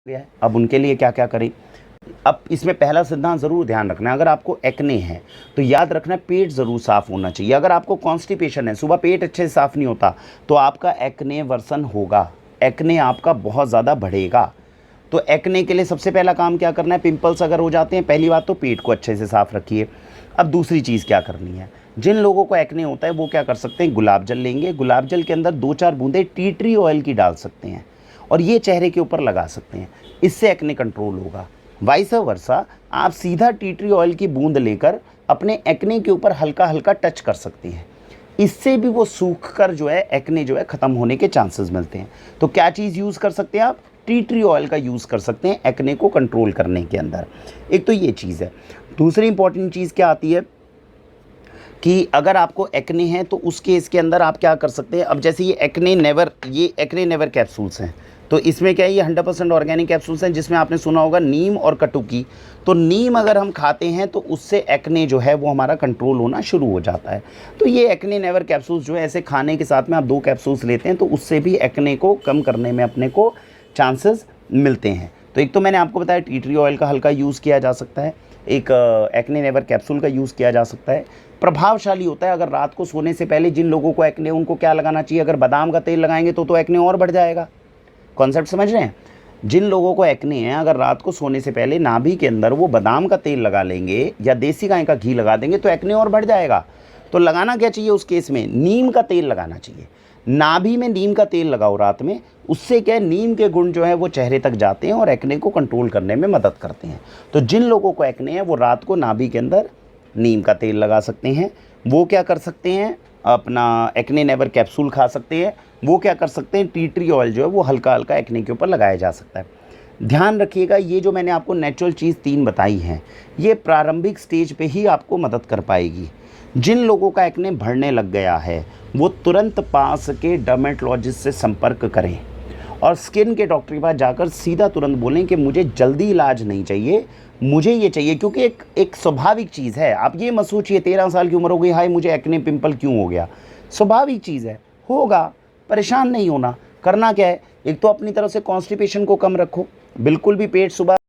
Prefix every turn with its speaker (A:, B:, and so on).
A: गया है। अब उनके लिए क्या क्या करें। अब इसमें पहला सिद्धांत ज़रूर ध्यान रखना है, अगर आपको एक्ने है तो याद रखना पेट ज़रूर साफ़ होना चाहिए। अगर आपको कॉन्स्टिपेशन है, सुबह पेट अच्छे से साफ़ नहीं होता, तो आपका एक्ने वर्सन होगा, एक्ने आपका बहुत ज़्यादा बढ़ेगा। तो एक्ने के लिए सबसे पहला काम क्या करना है, पिंपल्स अगर हो जाते हैं, पहली बात तो पेट को अच्छे से साफ़ रखिए। अब दूसरी चीज़ क्या करनी है, जिन लोगों को एक्ने होता है वो क्या कर सकते हैं, गुलाब जल लेंगे, गुलाब जल के अंदर 2-4 बूंदें टी ट्री ऑयल की डाल सकते हैं और ये चेहरे के ऊपर लगा सकते हैं, इससे एक्ने कंट्रोल होगा। वाइस वर्सा आप सीधा टी ट्री ऑयल की बूंद लेकर अपने एक्ने के ऊपर हल्का हल्का टच कर सकते हैं, इससे भी वो सूख कर जो है एक्ने जो है ख़त्म होने के चांसेस मिलते हैं। तो क्या चीज़ यूज़ कर सकते हैं आप, टी ट्री ऑयल का यूज़ कर सकते हैं एक्ने को कंट्रोल करने के अंदर। एक तो ये चीज़ है। दूसरी इंपॉर्टेंट चीज़ क्या आती है कि अगर आपको एक्ने है तो उस केस के अंदर आप क्या कर सकते हैं। अब जैसे ये एक्ने नेवर कैप्सूल्स हैं, तो इसमें क्या है, ये 100% ऑर्गेनिक कैप्सूल्स हैं, जिसमें आपने सुना होगा नीम और कटुकी। तो नीम अगर हम खाते हैं तो उससे एक्ने जो है वो हमारा कंट्रोल होना शुरू हो जाता है। तो ये एक्ने नेवर कैप्सूल्स जो है ऐसे खाने के साथ में आप 2 कैप्सूल्स लेते हैं तो उससे भी एक्ने को कम करने में अपने को चांसेस मिलते हैं। तो एक तो मैंने आपको बताया टी ट्री ऑयल का हल्का यूज़ किया जा सकता है, एक एक्ने नेवर कैप्सूल का यूज़ किया जा सकता है। प्रभावशाली होता है। अगर रात को सोने से पहले जिन लोगों को एक्ने उनको क्या लगाना चाहिए, अगर बादाम का तेल लगाएंगे तो एक्ने और बढ़ जाएगा। कॉन्सेप्ट समझ रहे हैं। जिन लोगों को एक्ने है, अगर रात को सोने से पहले नाभि के अंदर वो बादाम का तेल लगा लेंगे या देसी गाय का घी लगा देंगे तो एक्ने और बढ़ जाएगा। तो लगाना क्या चाहिए उस केस में, नीम का तेल लगाना चाहिए। नाभि में नीम का तेल लगाओ रात में, उससे क्या है, नीम के गुण जो है वो चेहरे तक जाते हैं और एक्ने को कंट्रोल करने में मदद करते हैं। तो जिन लोगों को एक्ने है वो रात को नाभि के अंदर नीम का तेल लगा सकते हैं। वो क्या कर सकते हैं, अपना एक्ने नेवर कैप्सूल खा सकते हैं। वो क्या कर सकते हैं, टी ट्री ऑयल जो है वो हल्का हल्का एक्ने के ऊपर लगाया जा सकता है। ध्यान रखिएगा, ये जो मैंने आपको नेचुरल चीज़ 3 बताई हैं, ये प्रारंभिक स्टेज पे ही आपको मदद कर पाएगी। जिन लोगों का एक्ने बढ़ने लग गया है वो तुरंत पास के डर्मेटोलॉजिस्ट से संपर्क करें और स्किन के डॉक्टर के पास जाकर सीधा तुरंत बोलें कि मुझे जल्दी इलाज नहीं चाहिए, मुझे ये चाहिए। क्योंकि एक स्वाभाविक चीज़ है। आप ये मत सोचिए 13 साल की उम्र हो गई, हाय मुझे एक्ने पिंपल क्यों हो गया। स्वाभाविक चीज़ है, होगा, परेशान नहीं होना। करना क्या है, एक तो अपनी तरफ से कॉन्स्टिपेशन को कम रखो, बिल्कुल भी पेट सुबह